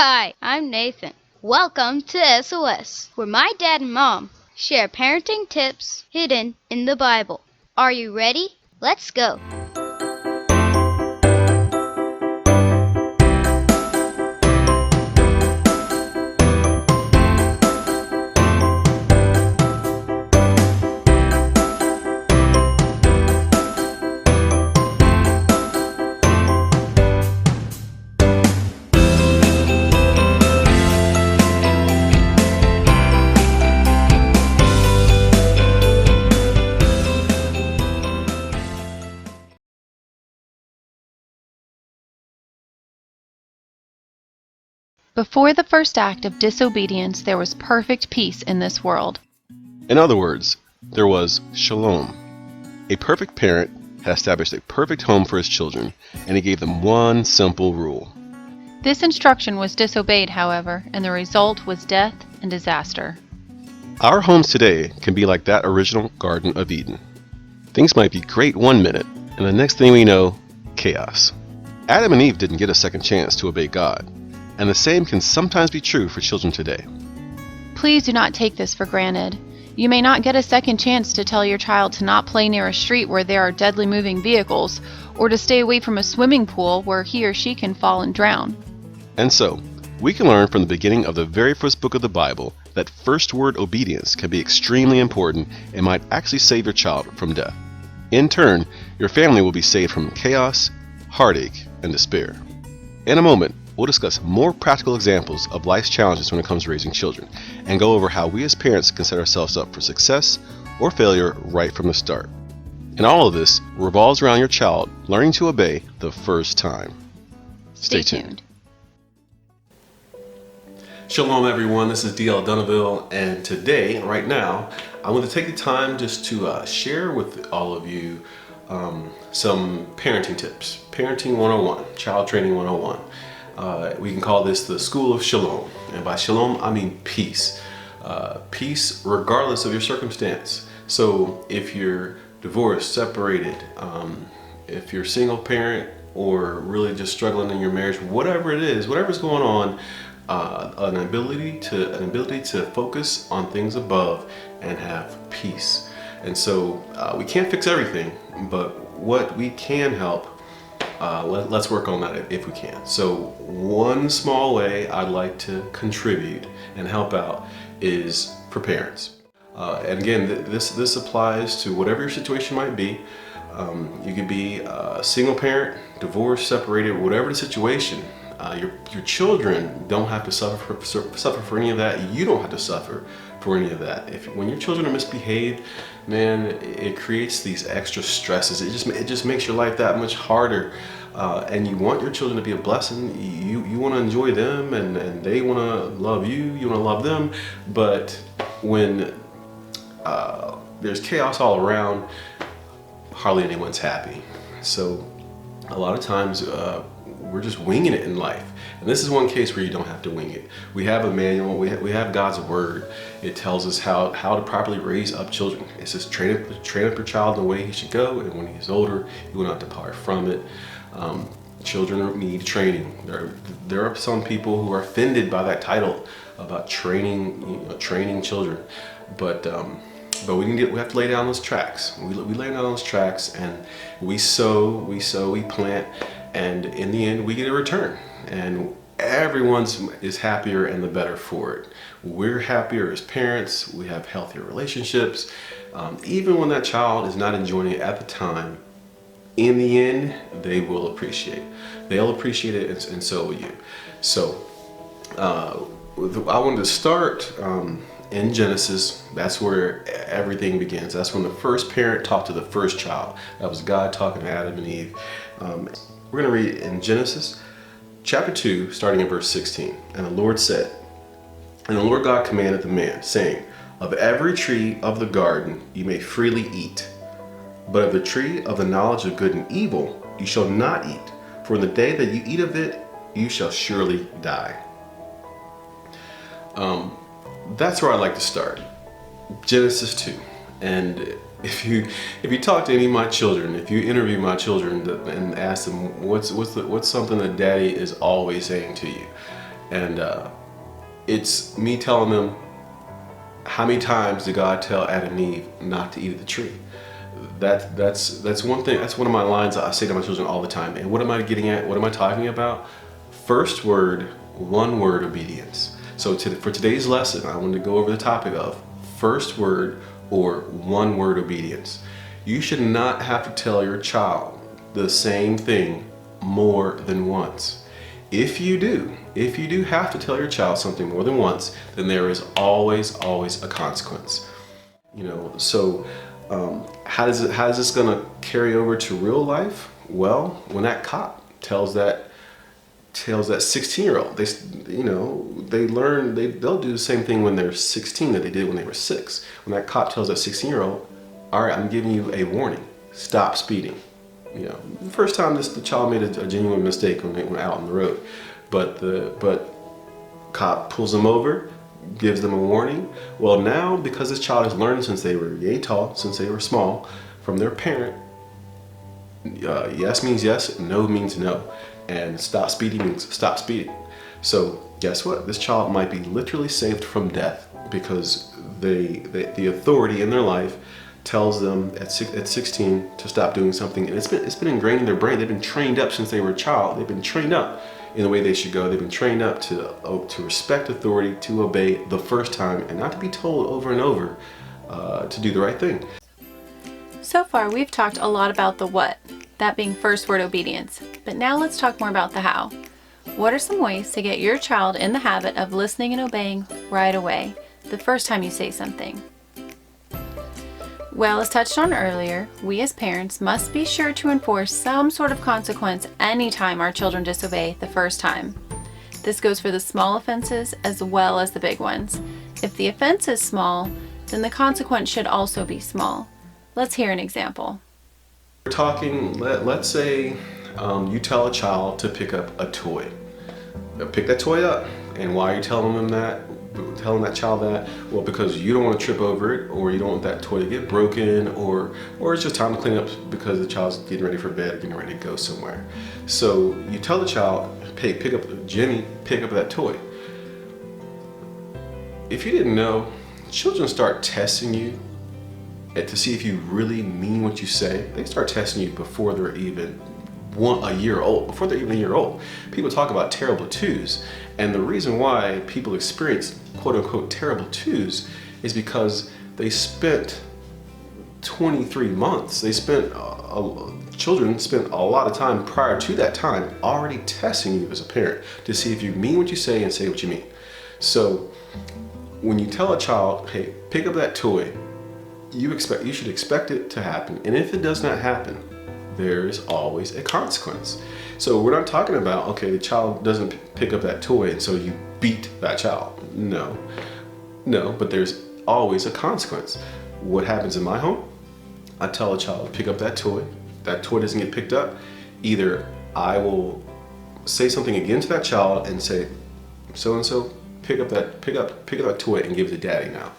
Hi, I'm Nathan. Welcome to SOS, where my dad and mom share parenting tips hidden in the Bible. Are you ready? Let's go. Before the first act of disobedience, there was perfect peace in this world. In other words, there was shalom. A perfect parent had established a perfect home for his children, and he gave them one simple rule. This instruction was disobeyed, however, and the result was death and disaster. Our homes today can be like that original Garden of Eden. Things might be great one minute, and the next thing we know, chaos. Adam and Eve didn't get a second chance to obey God, and the same can sometimes be true for children today. Please do not take this for granted. You may not get a second chance to tell your child to not play near a street where there are deadly moving vehicles, or to stay away from a swimming pool where he or she can fall and drown. And so, we can learn from the beginning of the very first book of the Bible that first word obedience can be extremely important and might actually save your child from death. In turn, your family will be saved from chaos, heartache, and despair. In a moment, we'll discuss more practical examples of life's challenges when it comes to raising children, and go over how we as parents can set ourselves up for success or failure right from the start. And all of this revolves around your child learning to obey the first time. Stay tuned. Shalom everyone, this is DL Dunaville, and today, right now, I want to take the time just to share with all of you some parenting tips. Parenting 101, Child Training 101. We can call this the School of Shalom, and by Shalom I mean peace. Peace regardless of your circumstance. So if you're divorced, separated, if you're a single parent, or really just struggling in your marriage, whatever it is, whatever's going on, an ability to focus on things above and have peace. And so we can't fix everything, but what we can help, let's work on that if we can. So one small way I'd like to contribute and help out is for parents. And again, this applies to whatever your situation might be. You could be a single parent, divorced, separated, whatever the situation. Your children don't have to suffer for any of that. You don't have to suffer for any of that. When your children are misbehaved, man, it creates these extra stresses. It just makes your life that much harder. And you want your children to be a blessing. You want to enjoy them, and they want to love you. You want to love them. But when there's chaos all around, hardly anyone's happy. So a lot of times we're just winging it in life. And this is one case where you don't have to wing it. We have a manual, we have God's word. It tells us how to properly raise up children. It says train up your child in the way he should go, and when he's older, he will not depart from it. Children need training. There are some people who are offended by that title about training children, but we have to lay down those tracks. We lay down those tracks, and we sow, we plant, and in the end we get a return, and everyone is happier and the better for it. We're happier as parents. We have healthier relationships. Even when that child is not enjoying it at the time, in the end they will appreciate. They'll appreciate it, and so will you. So I wanted to start in Genesis. That's where everything begins. That's when the first parent talked to the first child. That was God talking to Adam and Eve. We're going to read in Genesis chapter 2, starting in verse 16. And the Lord said, and the Lord God commanded the man, saying, of every tree of the garden you may freely eat, but of the tree of the knowledge of good and evil you shall not eat, for in the day that you eat of it you shall surely die. That's where I'd like to start. Genesis 2. And if you talk to any of my children, if you interview my children and ask them what's something that daddy is always saying to you, And it's me telling them, how many times did God tell Adam and Eve not to eat of the tree? That's one thing. That's one of my lines I say to my children all the time. And what am I getting at? What am I talking about? First word, one word obedience. So for today's lesson, I wanted to go over the topic of first word or one word obedience. You should not have to tell your child the same thing more than once. If you do have to tell your child something more than once, then there is always a consequence. So how is this going to carry over to real life? Well, when that cop tells that 16-year-old, they'll do the same thing when they're 16 that they did when they were 6. When that cop tells that 16-year-old, all right, I'm giving you a warning, stop speeding. The first time the child made a genuine mistake when they went out on the road, but cop pulls them over, gives them a warning. Well, now because this child has learned since they were yay tall, since they were small, from their parent, yes means yes, no means no, and stop speeding means stop speeding. So guess what? This child might be literally saved from death because the authority in their life tells them at 16 to stop doing something, and it's been ingrained in their brain. They've been trained up since they were a child. They've been trained up in the way they should go. They've been trained up to respect authority, to obey the first time, and not to be told over and over to do the right thing. So far, we've talked a lot about the what, that being first word obedience. But now let's talk more about the how. What are some ways to get your child in the habit of listening and obeying right away, the first time you say something? Well, as touched on earlier, we as parents must be sure to enforce some sort of consequence anytime our children disobey the first time. This goes for the small offenses as well as the big ones. If the offense is small, then the consequence should also be small. Let's hear an example. We're talking, let's say you tell a child to pick up a toy. Pick that toy up. And why are you telling that child that? Well, because you don't want to trip over it, or you don't want that toy to get broken, or it's just time to clean up because the child's getting ready for bed, getting ready to go somewhere. So you tell the child, hey, pick up that toy. If you didn't know, children start testing you to see if you really mean what you say. They start testing you before they're even a year old. People talk about terrible twos, and the reason why people experience quote-unquote terrible twos is because they spent 23 months. Children spent a lot of time prior to that time already testing you as a parent to see if you mean what you say and say what you mean. So when you tell a child, hey, pick up that toy, you should expect it to happen, and if it does not happen, there's always a consequence. So we're not talking about, okay, the child doesn't pick up that toy and so you beat that child. No, but there's always a consequence. What happens in my home? I tell a child to pick up that toy doesn't get picked up. Either I will say something again to that child and say, so-and-so, pick up that toy and give it to daddy now.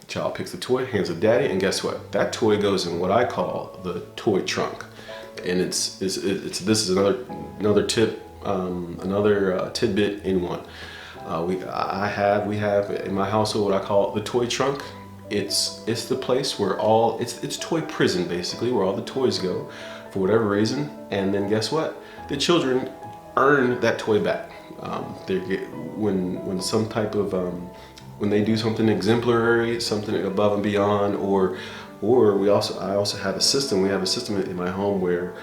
Child picks the toy, hands it to daddy, and guess what? That toy goes in what I call the toy trunk. And this is another tip, another tidbit in one. We have in my household what I call the toy trunk. It's the place where it's toy prison basically, where all the toys go for whatever reason. And then guess what? The children earn that toy back. When some type of when they do something exemplary, something above and beyond, or I also have a system. We have a system in my home where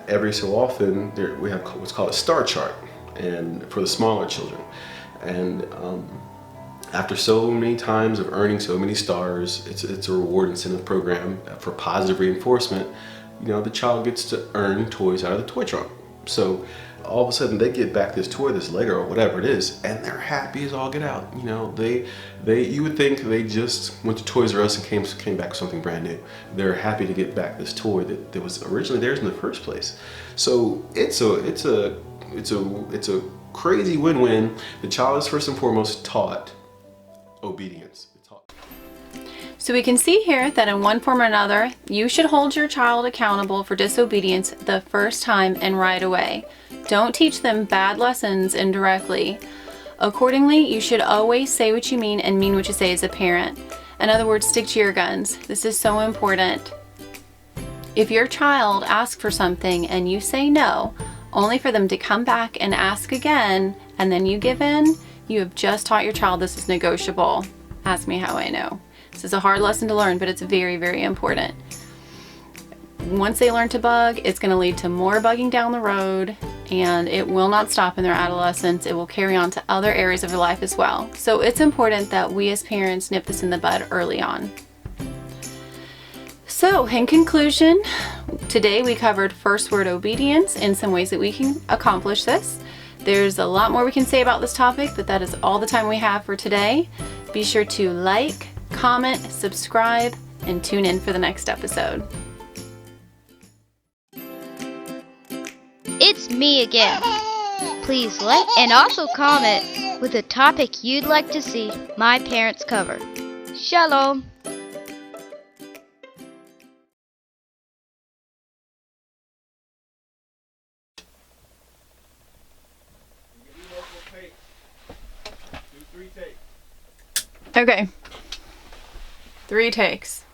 every so often we have what's called a star chart, and for the smaller children. And after so many times of earning so many stars, it's a reward incentive program for positive reinforcement. The child gets to earn toys out of the toy trunk. So all of a sudden they get back this toy, this Lego or whatever it is, and they're happy as all get out. You would think they just went to Toys R Us and came back with something brand new. They're happy to get back this toy that was originally theirs in the first place. So it's a crazy win-win. The child is first and foremost taught obedience. So we can see here that in one form or another, you should hold your child accountable for disobedience the first time and right away. Don't teach them bad lessons indirectly. Accordingly, you should always say what you mean and mean what you say as a parent. In other words, stick to your guns. This is so important. If your child asks for something and you say no, only for them to come back and ask again, and then you give in, you have just taught your child this is negotiable. Ask me how I know. This is a hard lesson to learn, but it's very, very important. Once they learn to bug, it's going to lead to more bugging down the road, and it will not stop in their adolescence. It will carry on to other areas of their life as well. So it's important that we as parents nip this in the bud early on. So in conclusion, today we covered first word obedience and some ways that we can accomplish this. There's a lot more we can say about this topic, but that is all the time we have for today. Be sure to like, comment, subscribe, and tune in for the next episode. It's me again. Please like and also comment with a topic you'd like to see my parents cover. Shalom. Okay. 3 takes.